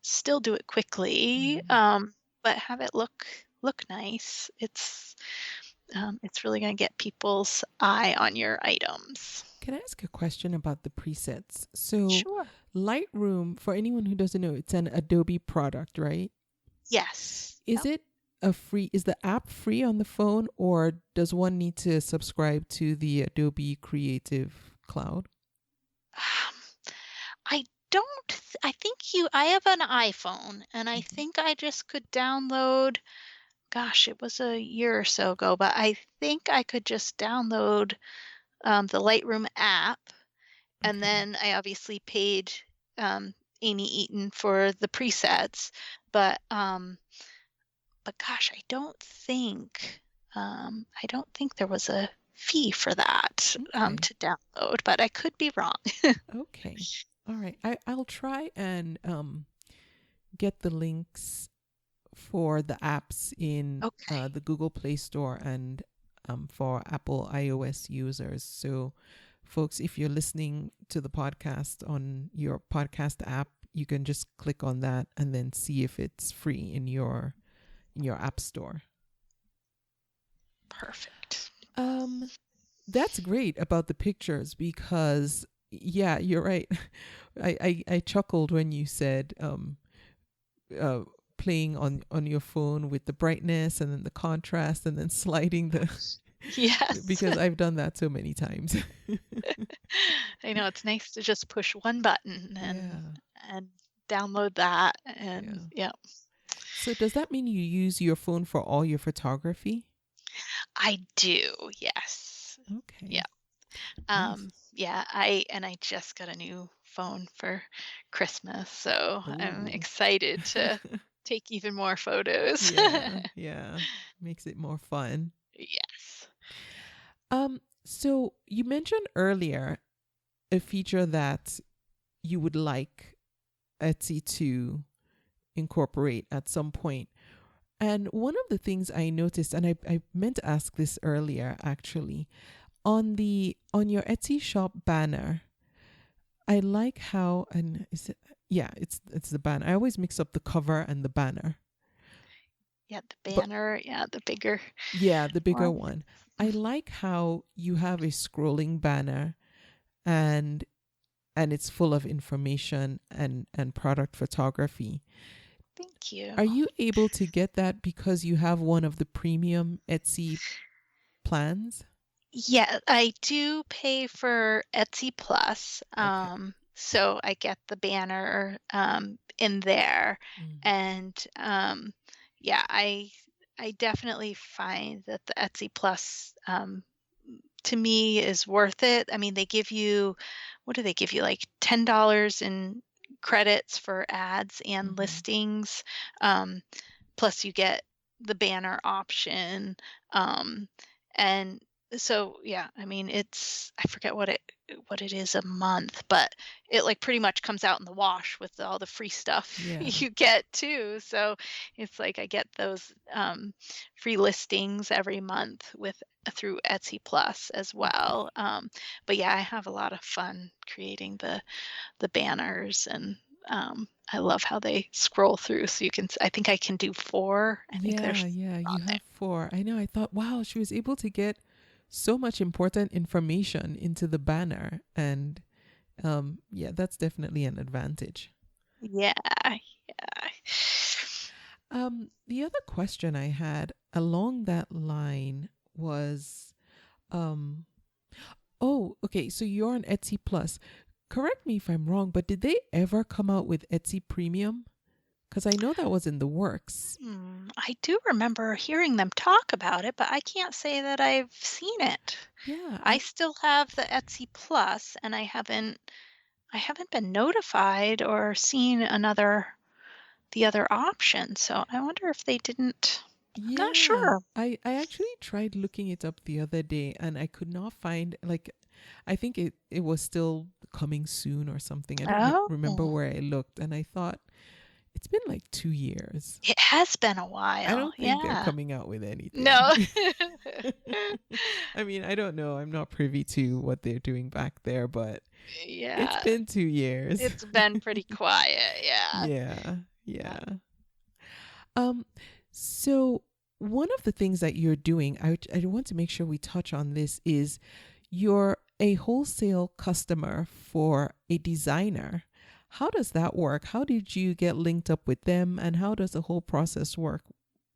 still do it quickly, but have it look nice. It's really going to get people's eye on your items. Can I ask a question about the presets? So Sure. Lightroom, for anyone who doesn't know, it's an Adobe product, right? Yes. Is Yep. is the app free on the phone, or does one need to subscribe to the Adobe Creative Cloud? I don't, I think I have an iPhone, and I think I just could download, gosh, it was a year or so ago, but I think I could just download the Lightroom app. And Okay. then I obviously paid Amy Eaton for the presets, but gosh, I don't think there was a fee for that Okay. to download, but I could be wrong. Okay. All right. I'll try and get the links for the apps in Okay. the Google Play Store and for Apple iOS users. So, folks, if you're listening to the podcast on your podcast app, you can just click on that and then see if it's free in your app store. Perfect. That's great about the pictures because, yeah, you're right. I chuckled when you said playing on your phone with the brightness and then the contrast and then sliding the Yes. because I've done that so many times. I know it's nice to just push one button and download that, and yeah. So does that mean you use your phone for all your photography? I do, yes. Okay. Yeah. Nice. Yeah, I just got a new phone for Christmas, so I'm Ooh. excited to take even more photos. Yeah. Makes it more fun. Yes. So you mentioned earlier a feature that you would like Etsy to incorporate at some point. And one of the things I noticed, and I meant to ask this earlier actually, on your Etsy shop banner, I like how, and is it, yeah, it's the banner. I always mix up the cover and the banner. Yeah, the banner, the bigger Yeah, the bigger one. one. I like how you have a scrolling banner and it's full of information and product photography. Thank you. Are you able to get that because you have one of the premium Etsy plans? Yeah, I do pay for Etsy Plus. Okay. So I get the banner in there. And yeah, I definitely find that the Etsy Plus to me is worth it. I mean, they give you, what do they give you? Like $10 in credits for ads and listings. Plus you get the banner option. And so yeah, I mean, I forget what it is a month, but it like pretty much comes out in the wash with all the free stuff you get too. So it's like I get those free listings every month through Etsy Plus as well. But yeah, I have a lot of fun creating the banners, and I love how they scroll through. So I think I can do 4. I think there's You on there. have 4. I know. I thought, wow, she was able to get so much important information into the banner, and yeah, that's definitely an advantage. Yeah. The other question I had along that line was, oh, okay, so you're on Etsy Plus. Correct me if I'm wrong, but did they ever come out with Etsy Premium? Because I know that was in the works. I do remember hearing them talk about it, but I can't say that I've seen it. Yeah, I still have the Etsy Plus, and I haven't been notified or seen the other option. So I wonder if they didn't. I'm not sure. I actually tried looking it up the other day and I could not find, like, I think it was still coming soon or something. I don't remember Oh, where I looked, and I thought It's been like 2 years. It has been a I while. don't think they're Yeah. coming out with anything. No. I mean, I don't know. I'm not privy to what they're doing back there, but it's Yeah. been 2 years. It's been pretty quiet. Yeah. Yeah, yeah. Um, so one of the things that you're doing, I want to make sure we touch on this, is you're a wholesale customer for a designer. How does that work? How did you get linked up with them, and how does the whole process work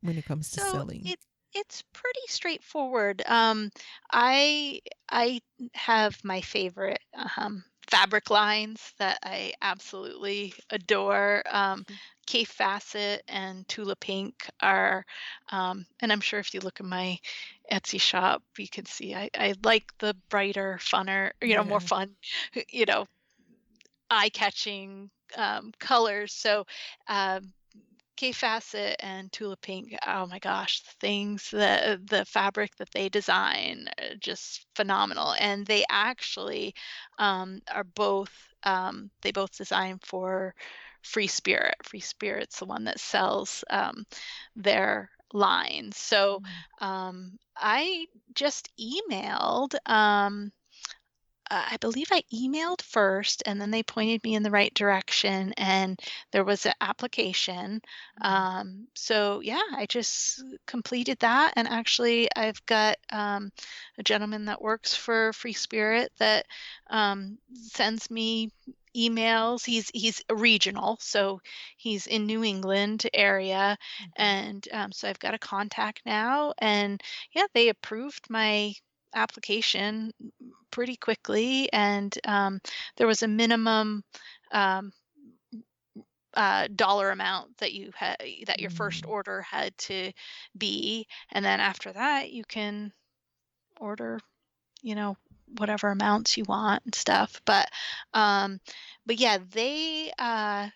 when it comes to So selling? it's pretty straightforward. I have my favorite fabric lines that I absolutely adore. K Facet and Tula Pink are, and I'm sure if you look in my Etsy shop, you can see I like the brighter, funner, more Yeah. fun, you know, eye-catching colors. So um, K Facet and Tula Pink, oh my gosh, the things that the fabric that they design are just phenomenal. And they actually are both they both design for Free Spirit. Free Spirit's the one that sells their line. So I just emailed I believe I emailed first, and then they pointed me in the right direction, and there was an application. So yeah, I just completed that, and actually, I've got a gentleman that works for Free Spirit that sends me emails. He's a regional, so he's in New England area, and so I've got a contact now, and yeah, they approved my application pretty quickly, and there was a minimum um, dollar amount that you had that your first Mm. order had to be, and then after that you can order, you know, whatever amounts you want and stuff. Um, but yeah, that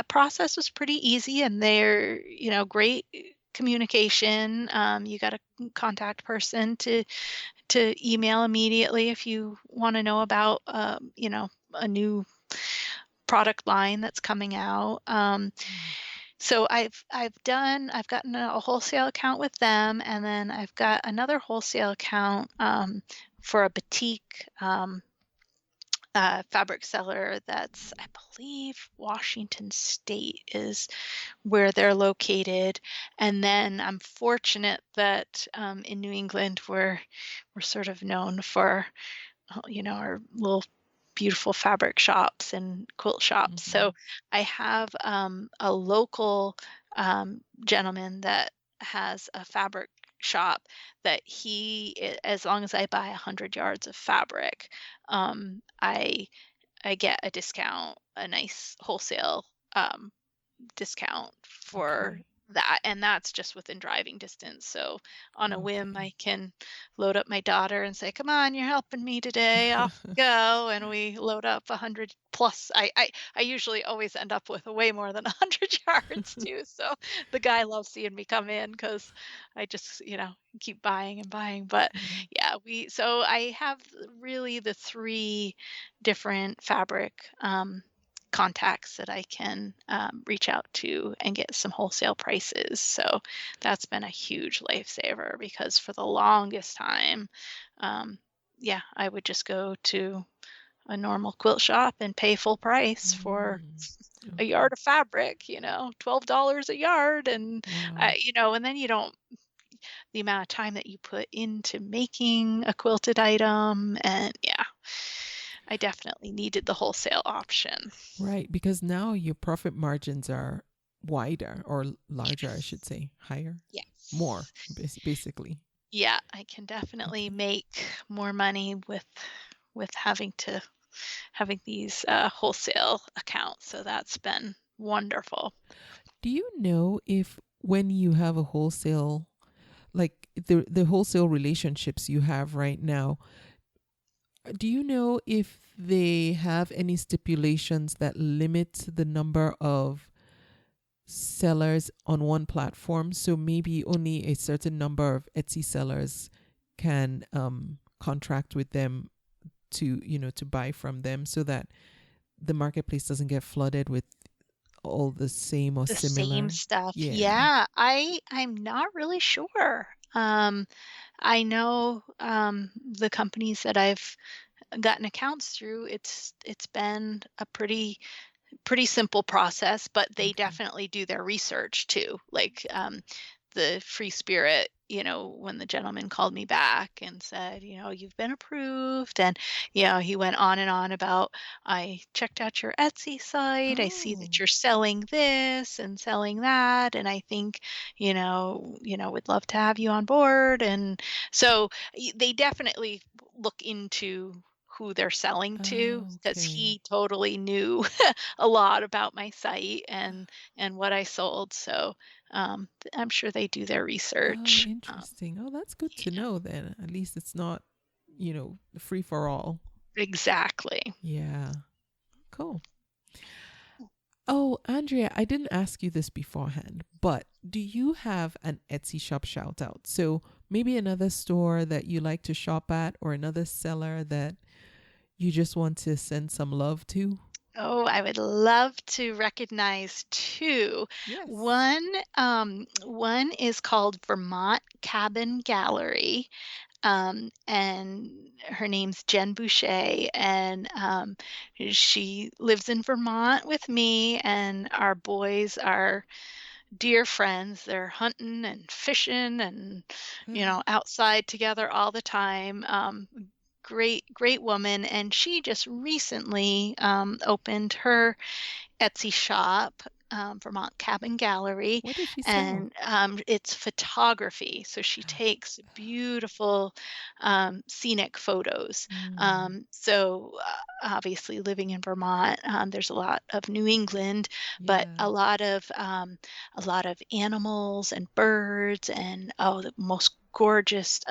process was pretty easy, and they're great communication. You got a contact person to email immediately if you want to know about a new product line that's coming out. So I've gotten a wholesale account with them, and then I've got another wholesale account for a boutique fabric seller that's, I believe, Washington State is where they're located. And then I'm fortunate that in New England we're sort of known for our little beautiful fabric shops and quilt shops. So I have a local gentleman that has a fabric shop that as long as I buy 100 yards of fabric, I get a discount, a nice wholesale um, discount for Okay. that, and that's just within driving distance. So on a whim, Okay. I can load up my daughter and say, "Come on, you're helping me today. Off we go," and we load up 100 plus. I usually always end up with way more than 100 yards too. So the guy loves seeing me come in because I just keep buying and buying. But Yeah. yeah, so I have really the three different fabric contacts that I can reach out to and get some wholesale prices. So that's been a huge lifesaver because for the longest time, yeah, I would just go to a normal quilt shop and pay full price for a Okay. yard of fabric, $12 a yard. And, Wow. and then you don't, the amount of time that you put into making a quilted item. And yeah, I definitely needed the wholesale option. Right, because now your profit margins are wider or larger, I should say, higher, more, Yes. basically. Yeah, I can definitely Okay. make more money with having these wholesale accounts. So that's been wonderful. Do you know if when you have a wholesale, like the wholesale relationships you have right now, do you know if they have any stipulations that limit the number of sellers on one platform? So maybe only a certain number of Etsy sellers can contract with them to buy from them, so that the marketplace doesn't get flooded with all the same or The same similar? stuff. Yeah. Yeah, I'm not really sure. I know the companies that I've gotten accounts through, it's been a pretty simple process, but they Okay. definitely do their research too. Like the Free Spirit, when the gentleman called me back and said, you've been approved. And, he went on and on about, I checked out your Etsy site. I see Oh, that you're selling this and selling that. And I think, would love to have you on board. And so they definitely look into who they're selling to because okay. he totally knew a lot about my site and what I sold. So I'm sure they do their Oh, research. interesting. Oh, that's good to Yeah, know then. At least it's not, free for all. exactly. Yeah. Cool. Oh, Andrea, I didn't ask you this beforehand, but do you have an Etsy shop shout out? So maybe another store that you like to shop at or another seller that you just want to send some love to? Oh, I would love to recognize two. Yes. One is called Vermont Cabin Gallery, and her name's Jen Boucher, and she lives in Vermont with me, and our boys are dear friends. They're hunting and fishing and, outside together all the time. Great woman. And she just recently opened her Etsy shop, Vermont Cabin Gallery, What does she sell? and it's photography. So she takes beautiful scenic photos. Mm, Obviously, living in Vermont, there's a lot of New England, but yeah. a lot of animals and birds, and the most gorgeous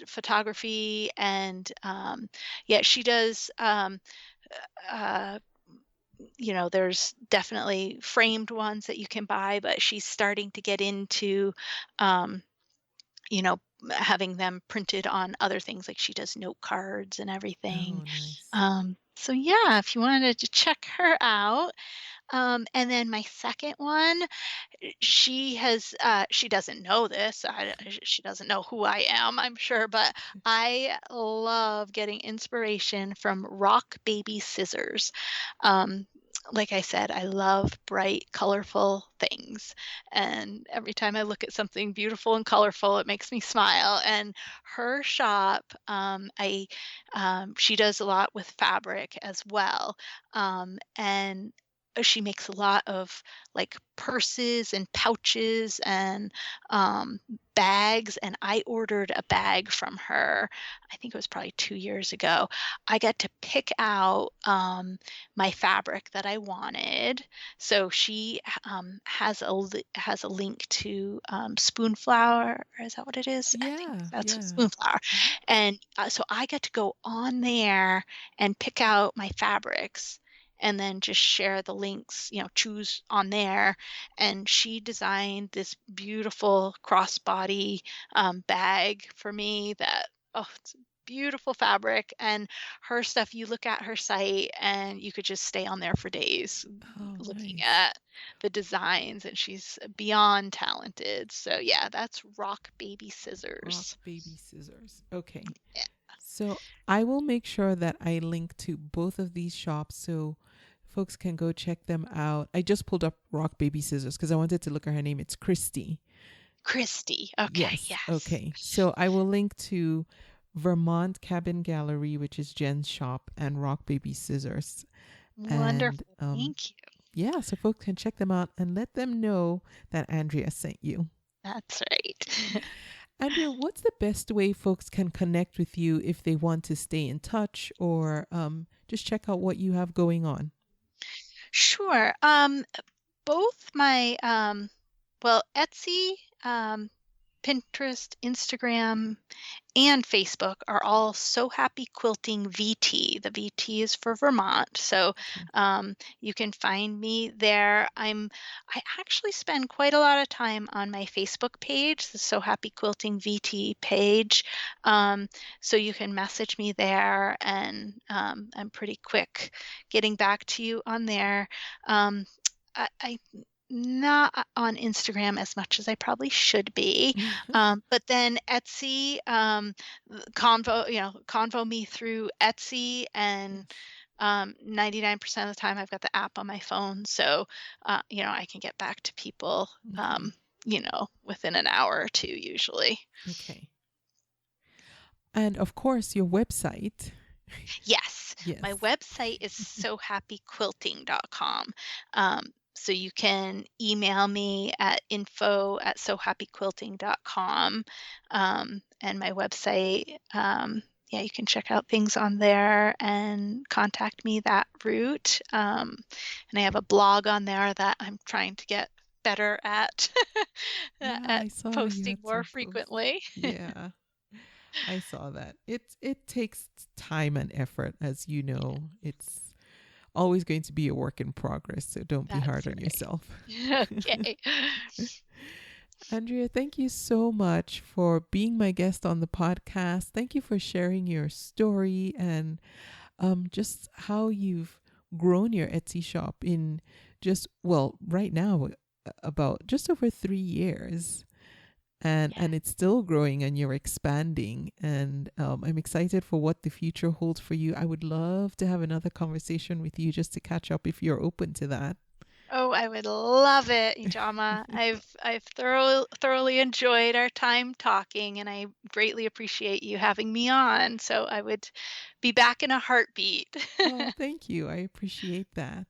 photography. And yeah, she does. Uh, there's definitely framed ones that you can buy, but she's starting to get into, um, you know, having them printed on other things. Like she does note cards and everything. Oh, nice. So yeah, if you wanted to check her out. And then my second one, she doesn't know this. She doesn't know who I am, I'm sure, but I love getting inspiration from Rock Baby Scissors. Um, like I said, I love bright, colorful things. And every time I look at something beautiful and colorful, it makes me smile. And her shop, she does a lot with fabric as well. And she makes a lot of like purses and pouches and bags. And I ordered a bag from her. I think it was probably 2 years ago. I got to pick out my fabric that I wanted. So she has a link to Spoonflower. Is that what it is? I think Yeah, that's what yeah. Spoonflower. And so I got to go on there and pick out my fabrics and then just share the links, choose on there. And she designed this beautiful crossbody bag for me it's beautiful fabric. And her stuff, you look at her site and you could just stay on there for days Oh, looking nice. at the designs, and she's beyond talented. So yeah, that's Rock Baby Rock Scissors. baby scissors. Okay. Yeah. So I will make sure that I link to both of these shops so folks can go check them out. I just pulled up Rock Baby Scissors because I wanted to look at her name. It's Christy. Christy. Okay, Yes. yes. Okay. So I will link to Vermont Cabin Gallery, which is Jen's shop, and Rock Baby Scissors. And Wonderful. Thank you. yeah, so folks can check them out and let them know that Andrea sent you. That's right. Andrea, what's the best way folks can connect with you if they want to stay in touch or just check out what you have going on? Sure. Both my Etsy, Pinterest, Instagram, and Facebook are all So Happy Quilting VT. The VT is for Vermont, so you can find me there. I actually spend quite a lot of time on my Facebook page, the So Happy Quilting VT page. So you can message me there, and I'm pretty quick getting back to you on there. I not on Instagram as much as I probably should be. But then Etsy, convo me through Etsy, and 99% of the time I've got the app on my phone. So, I can get back to people, within an hour or two usually. Okay. And of course, your website. Yes. My website is sohappyquilting.com. So you can email me at info@sohappyquilting.com. And my website, you can check out things on there and contact me that route. And I have a blog on there that I'm trying to get better at, at posting more frequently. Yeah, I saw that. It takes time and effort, as you know. It's always going to be a work in progress, so don't be hard on yourself. Okay. Andrea, thank you so much for being my guest on the podcast. Thank you for sharing your story and just how you've grown your Etsy shop in right now, about just over 3 years. And it's still growing, and you're expanding, and I'm excited for what the future holds for you. I would love to have another conversation with you just to catch up if you're open to that. Oh, I would love it, Ijama. I've thoroughly enjoyed our time talking, and I greatly appreciate you having me on. So I would be back in a heartbeat. Oh, thank you. I appreciate that.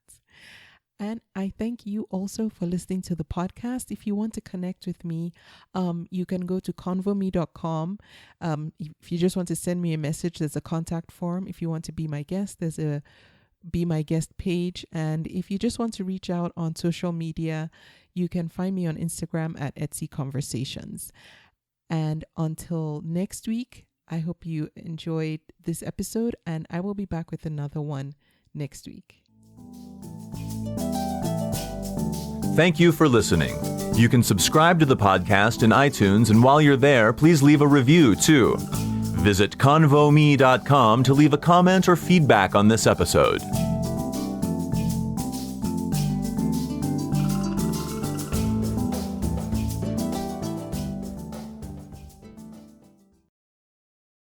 And I thank you also for listening to the podcast. If you want to connect with me, you can go to convome.com. If you just want to send me a message, there's a contact form. If you want to be my guest, there's a Be My Guest page. And if you just want to reach out on social media, you can find me on Instagram at Etsy Conversations. And until next week, I hope you enjoyed this episode, and I will be back with another one next week. Thank you for listening. You can subscribe to the podcast in iTunes, and while you're there, please leave a review too. Visit convome.com to leave a comment or feedback on this episode.